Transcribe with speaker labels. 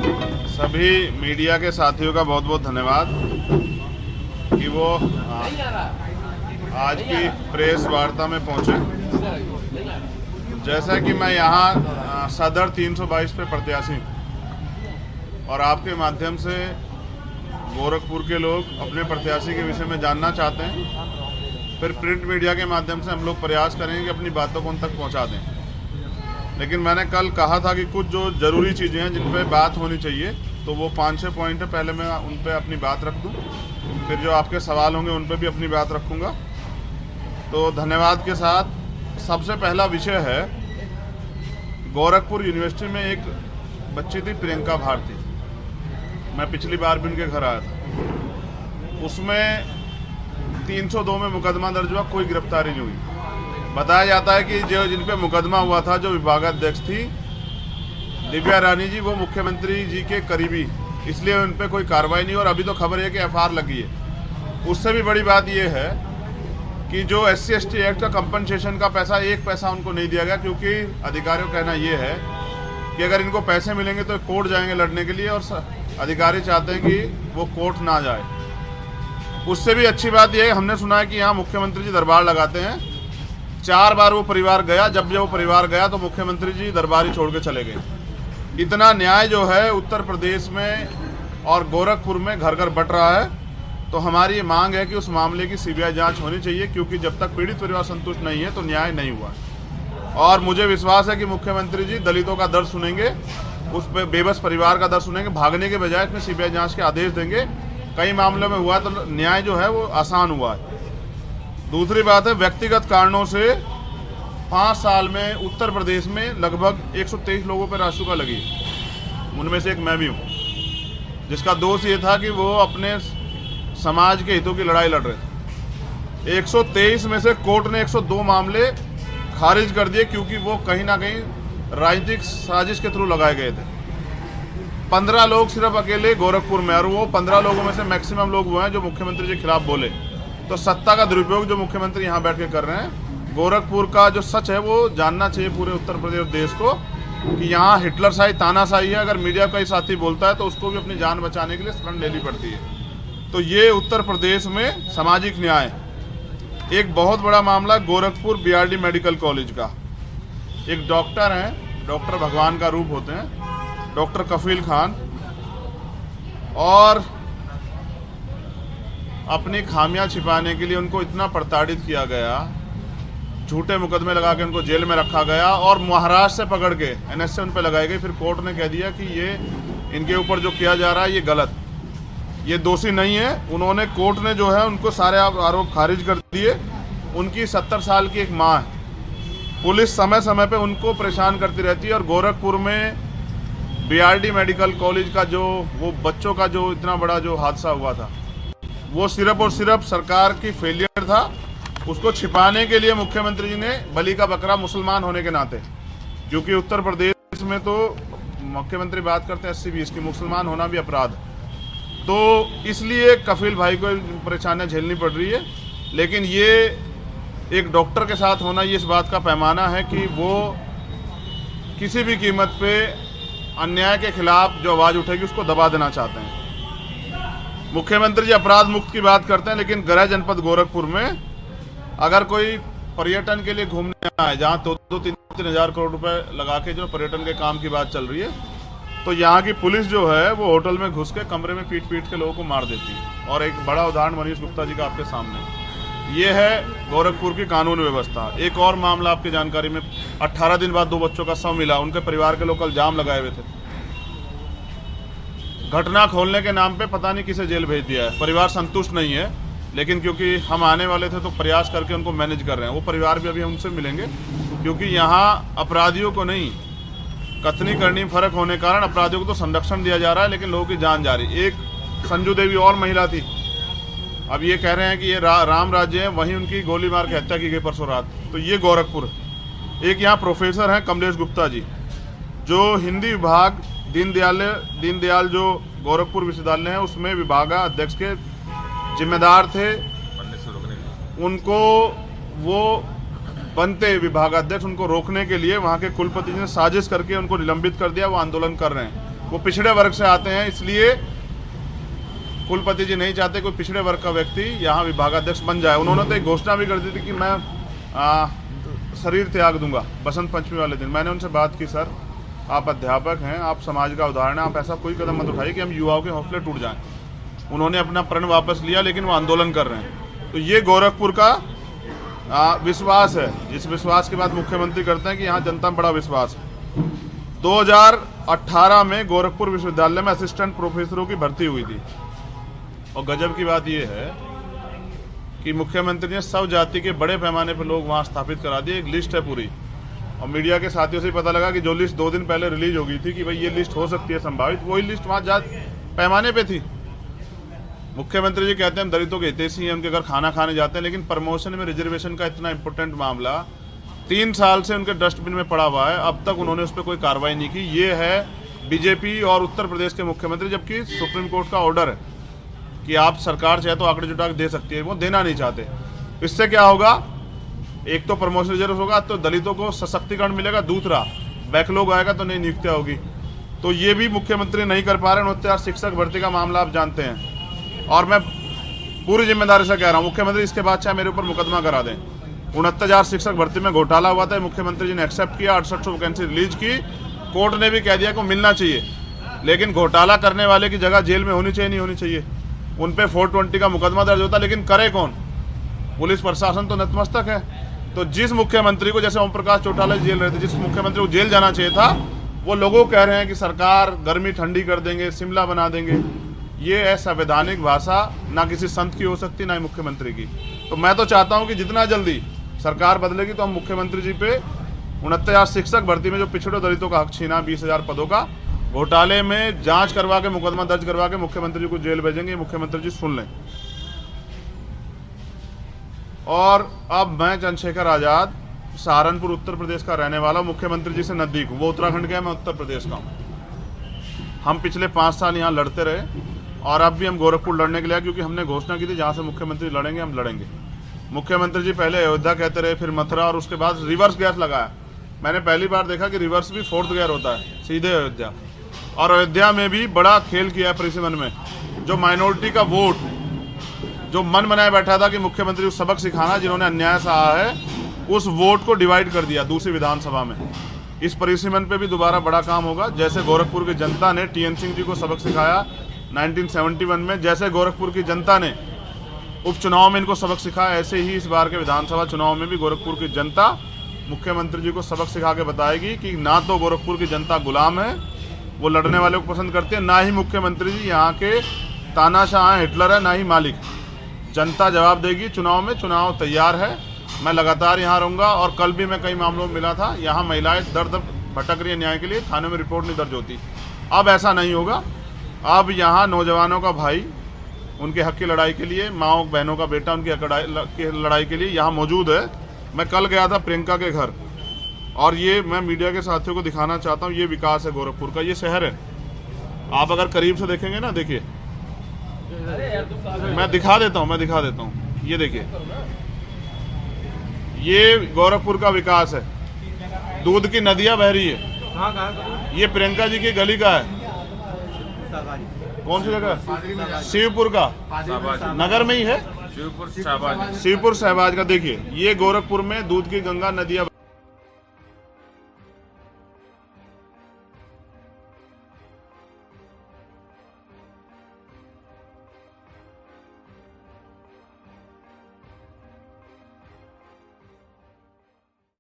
Speaker 1: सभी मीडिया के साथियों का बहुत बहुत धन्यवाद कि वो आज की प्रेस वार्ता में पहुंचे। जैसा कि मैं यहाँ सदर 322 पे प्रत्याशी और आपके माध्यम से गोरखपुर के लोग अपने प्रत्याशी के विषय में जानना चाहते हैं, फिर प्रिंट मीडिया के माध्यम से हम लोग प्रयास करेंगे कि अपनी बातों को उन तक पहुँचा दें। लेकिन मैंने कल कहा था कि कुछ जो ज़रूरी चीज़ें हैं जिन पे बात होनी चाहिए, तो वो 5-6 पॉइंट है, पहले मैं उन पे अपनी बात रख दूं, फिर जो आपके सवाल होंगे उन पे भी अपनी बात रखूंगा। तो धन्यवाद के साथ सबसे पहला विषय है, गोरखपुर यूनिवर्सिटी में एक बच्ची थी प्रियंका भारती। मैं पिछली बार भी उनके घर आया था। उसमें 302 में मुकदमा दर्ज हुआ, कोई गिरफ्तारी नहीं हुई। बताया जाता है कि जो जिन पे मुकदमा हुआ था, जो विभागाध्यक्ष थी दिव्या रानी जी, वो मुख्यमंत्री जी के करीबी, इसलिए उन पे कोई कार्रवाई नहीं। और अभी तो खबर है कि एफआईआर लगी है। उससे भी बड़ी बात ये है कि जो SC/ST एक्ट का कंपनसेशन का पैसा, 1 पैसा उनको नहीं दिया गया, क्योंकि अधिकारियों का कहना ये है कि अगर इनको पैसे मिलेंगे तो कोर्ट जाएंगे लड़ने के लिए, और अधिकारी चाहते हैं कि वो कोर्ट ना जाए। उससे भी अच्छी बात यह है, हमने सुना है कि यहाँ मुख्यमंत्री जी दरबार लगाते हैं। 4 बार वो परिवार गया, जब वो परिवार गया तो मुख्यमंत्री जी दरबार ही छोड़ के चले गए। इतना न्याय जो है उत्तर प्रदेश में और गोरखपुर में घर घर बट रहा है। तो हमारी ये मांग है कि उस मामले की CBI जांच होनी चाहिए, क्योंकि जब तक पीड़ित परिवार संतुष्ट नहीं है तो न्याय नहीं हुआ। और मुझे विश्वास है कि मुख्यमंत्री जी दलितों का दर्द सुनेंगे, उस बेबस परिवार का दर्द सुनेंगे, भागने के बजाय इसमें CBI जांच के आदेश देंगे। कई मामलों में हुआ तो न्याय जो है वो आसान हुआ है। दूसरी बात है, व्यक्तिगत कारणों से 5 साल में उत्तर प्रदेश में लगभग 123 लोगों पर रासुका लगी। उनमें से एक मैं भी हूँ, जिसका दोष ये था कि वो अपने समाज के हितों की लड़ाई लड़ रहे थे। 123 में से कोर्ट ने 102 मामले खारिज कर दिए, क्योंकि वो कहीं ना कहीं राजनीतिक साजिश के थ्रू लगाए गए थे। 15 लोग सिर्फ अकेले गोरखपुर में, और वो 15 लोगों में से मैक्सिमम लोग वो हैं जो मुख्यमंत्री के खिलाफ बोले। तो सत्ता का दुरुपयोग जो मुख्यमंत्री यहाँ बैठ के कर रहे हैं, गोरखपुर का जो सच है वो जानना चाहिए पूरे उत्तर प्रदेश देश को, कि यहाँ हिटलरशाही तानाशाही है। अगर मीडिया का ही साथी बोलता है तो उसको भी अपनी जान बचाने के लिए शरण लेनी पड़ती है। तो ये उत्तर प्रदेश में सामाजिक न्याय, एक बहुत बड़ा मामला गोरखपुर BRD मेडिकल कॉलेज का। एक डॉक्टर हैं, डॉक्टर भगवान का रूप होते हैं, डॉक्टर कफील खान, और अपनी खामियां छिपाने के लिए उनको इतना प्रताड़ित किया गया, झूठे मुकदमे लगा के उनको जेल में रखा गया, और महाराष्ट्र से पकड़ के NS से उन पर लगाई गई। फिर कोर्ट ने कह दिया कि ये इनके ऊपर जो किया जा रहा है ये गलत, ये दोषी नहीं है। उन्होंने, कोर्ट ने जो है उनको सारे आरोप खारिज कर दिए। उनकी 70 साल की एक माँ है, पुलिस समय समय पे उनको परेशान करती रहती है। और गोरखपुर में BRD मेडिकल कॉलेज का जो वो बच्चों का जो इतना बड़ा जो हादसा हुआ था, वो सिर्फ और सिर्फ सरकार की फेलियर था। उसको छिपाने के लिए मुख्यमंत्री जी ने बलि का बकरा मुसलमान होने के नाते, क्योंकि उत्तर प्रदेश में तो मुख्यमंत्री बात करते हैं 80-20 की, मुसलमान होना भी अपराध है। तो इसलिए कफील भाई को परेशानियां झेलनी पड़ रही है। लेकिन ये एक डॉक्टर के साथ होना, ये इस बात का पैमाना है कि वो किसी भी कीमत पे अन्याय के खिलाफ जो आवाज़ उठेगी उसको दबा देना चाहते हैं। मुख्यमंत्री जी अपराध मुक्त की बात करते हैं, लेकिन गृह जनपद गोरखपुर में अगर कोई पर्यटन के लिए घूमने आए, जहाँ 2-3 हज़ार करोड़ रुपए लगा के जो पर्यटन के काम की बात चल रही है, तो यहाँ की पुलिस जो है वो होटल में घुस के कमरे में पीट के लोगों को मार देती है। और एक बड़ा उदाहरण मनीष गुप्ता जी का आपके सामने, ये है गोरखपुर की कानून व्यवस्था। एक और मामला आपकी जानकारी में, 18 दिन बाद 2 बच्चों का शव मिला। उनके परिवार के लोग कल जाम लगाए हुए थे। घटना खोलने के नाम पे पता नहीं किसे जेल भेज दिया है। परिवार संतुष्ट नहीं है, लेकिन क्योंकि हम आने वाले थे तो प्रयास करके उनको मैनेज कर रहे हैं। वो परिवार भी अभी हमसे मिलेंगे, क्योंकि यहाँ अपराधियों को नहीं, कथनी करनी फर्क होने कारण अपराधियों को तो संरक्षण दिया जा रहा है, लेकिन लोगों की जान जा रही। एक संजू देवी और महिला थी, अब ये कह रहे हैं कि ये राम राज्य है, वहीं उनकी गोली मार के हत्या की गई परसों रात। तो ये गोरखपुर है। एक यहाँ प्रोफेसर हैं कमलेश गुप्ता जी, जो हिंदी विभाग दीनदयाल जो गोरखपुर विश्वविद्यालय है उसमें विभागाध्यक्ष के जिम्मेदार थे। उनको वो बनते विभागाध्यक्ष, उनको रोकने के लिए वहाँ के कुलपति ने साजिश करके उनको निलंबित कर दिया। वो आंदोलन कर रहे हैं। वो पिछड़े वर्ग से आते हैं, इसलिए कुलपति जी नहीं चाहते कोई पिछड़े वर्ग का व्यक्ति यहाँ विभागाध्यक्ष बन जाए। उन्होंने तो एक घोषणा भी कर दी थी कि मैं शरीर त्याग दूंगा बसंत पंचमी वाले दिन। मैंने उनसे बात की, सर आप अध्यापक हैं, आप समाज का उदाहरण है, आप ऐसा कोई कदम मत उठाइए कि हम युवाओं के हौसले टूट जाएं। उन्होंने अपना प्रण वापस लिया, लेकिन वो आंदोलन कर रहे हैं। तो ये गोरखपुर का विश्वास है, जिस विश्वास की बात मुख्यमंत्री करते हैं कि यहाँ जनता में बड़ा विश्वास है। 2018 में गोरखपुर विश्वविद्यालय में असिस्टेंट प्रोफेसरों की भर्ती हुई थी, और गजब की बात यह है कि मुख्यमंत्री ने सब जाति के बड़े पैमाने पर लोग वहां स्थापित करा दिए। एक लिस्ट है पूरी, और मीडिया के साथियों से पता लगा कि जो लिस्ट 2 दिन पहले रिलीज हो गई थी कि भाई ये लिस्ट हो सकती है संभावित, वही लिस्ट वहां जात पैमाने पे थी। मुख्यमंत्री जी कहते हैं हम दलितों के हितैषी हैं, उनके घर खाना खाने जाते हैं, लेकिन प्रमोशन में रिजर्वेशन का इतना इंपॉर्टेंट मामला 3 साल से उनके डस्टबिन में पड़ा हुआ है, अब तक उन्होंने उस पर कोई कार्रवाई नहीं की। ये है बीजेपी और उत्तर प्रदेश के मुख्यमंत्री, जबकि सुप्रीम कोर्ट का ऑर्डर है कि आप सरकार चाहे तो आंकड़े जुटा के दे सकती है, वो देना नहीं चाहते। इससे क्या होगा, एक तो प्रमोशन रिजर्व होगा तो दलितों को सशक्तिकरण मिलेगा, दूसरा बैकलॉग आएगा तो नई नियुक्तियां होगी। तो ये भी मुख्यमंत्री नहीं कर पा रहे। 69 शिक्षक भर्ती का मामला आप जानते हैं, और मैं पूरी जिम्मेदारी से कह रहा हूँ मुख्यमंत्री इसके बाद चाहे मेरे ऊपर मुकदमा करा दें। 69 शिक्षक भर्ती में घोटाला हुआ था, मुख्यमंत्री जी ने एक्सेप्ट किया, 6800 वैकेंसी रिलीज की, कोर्ट ने भी कह दिया को मिलना चाहिए, लेकिन घोटाला करने वाले की जगह जेल में होनी चाहिए नहीं होनी चाहिए। उन पे 420 का मुकदमा दर्ज होता, लेकिन करे कौन? पुलिस प्रशासन तो नतमस्तक है। तो जिस मुख्यमंत्री को, जैसे ओम प्रकाश चौटाला जेल रहे थे, जिस मुख्यमंत्री को जेल जाना चाहिए था, वो लोगों कह रहे हैं कि सरकार गर्मी ठंडी कर देंगे, शिमला बना देंगे। ये असंवैधानिक भाषा ना किसी संत की हो सकती, ना ही मुख्यमंत्री की। तो मैं तो चाहता हूं कि जितना जल्दी सरकार बदलेगी तो हम मुख्यमंत्री जी पे 69 शिक्षक भर्ती में जो पिछड़े दलितों का हक छीना 20,000 पदों का, घोटाले में जांच करवा के मुकदमा दर्ज करवा के मुख्यमंत्री जी को जेल भेजेंगे। मुख्यमंत्री जी सुन लें। और अब मैं चंद्रशेखर आजाद, सहारनपुर उत्तर प्रदेश का रहने वाला, मुख्यमंत्री जी से नजदीक हूँ। वो उत्तराखंड का है, मैं उत्तर प्रदेश का हूँ। हम पिछले 5 साल यहाँ लड़ते रहे, और अब भी हम गोरखपुर लड़ने के लिए, क्योंकि हमने घोषणा की थी जहाँ से मुख्यमंत्री लड़ेंगे हम लड़ेंगे। मुख्यमंत्री जी पहले अयोध्या कहते रहे, फिर मथुरा, और उसके बाद रिवर्स गैस लगाया। मैंने पहली बार देखा कि रिवर्स भी 4th गियर होता है, सीधे अयोध्या। और अयोध्या में भी बड़ा खेल किया है परिसीमन में। जो माइनॉरिटी का वोट, जो मन बनाए बैठा था कि मुख्यमंत्री को सबक सिखाना, जिन्होंने अन्याय सहा है, उस वोट को डिवाइड कर दिया दूसरी विधानसभा में। इस परिसीमन पे भी दोबारा बड़ा काम होगा। जैसे गोरखपुर की जनता ने TN सिंह जी को सबक सिखाया 1971 में, जैसे गोरखपुर की जनता ने उपचुनाव में इनको सबक सिखाया, ऐसे ही इस बार के विधानसभा चुनाव में भी गोरखपुर की जनता मुख्यमंत्री जी को सबक सिखा के बताएगी कि ना तो गोरखपुर की जनता गुलाम है, वो लड़ने वाले को पसंद करते हैं, ना ही मुख्यमंत्री जी यहाँ के तानाशाह हिटलर है, ना ही मालिक। जनता जवाब देगी चुनाव में। चुनाव तैयार है, मैं लगातार यहाँ रहूँगा। और कल भी मैं कई मामलों में मिला था, यहाँ महिलाएं दर्द भटक रही है न्याय के लिए, थाने में रिपोर्ट नहीं दर्ज होती। अब ऐसा नहीं होगा। अब यहाँ नौजवानों का भाई उनके हक की लड़ाई के लिए, माँओं बहनों का बेटा उनकी लड़ाई के लिए यहाँ मौजूद है। मैं कल गया था प्रियंका के घर, और ये मैं मीडिया के साथियों को दिखाना चाहता हूँ। ये विकास है गोरखपुर का, ये शहर है। आप अगर करीब से देखेंगे ना, देखिए, मैं दिखा देता हूँ, ये देखिए, ये गोरखपुर का विकास है। दूध की नदियां बह रही है। ये प्रियंका जी की गली का है। कौन सी जगह? शिवपुर का, नगर में ही है, शिवपुर शहबाज का। देखिए, ये गोरखपुर में दूध की गंगा नदियां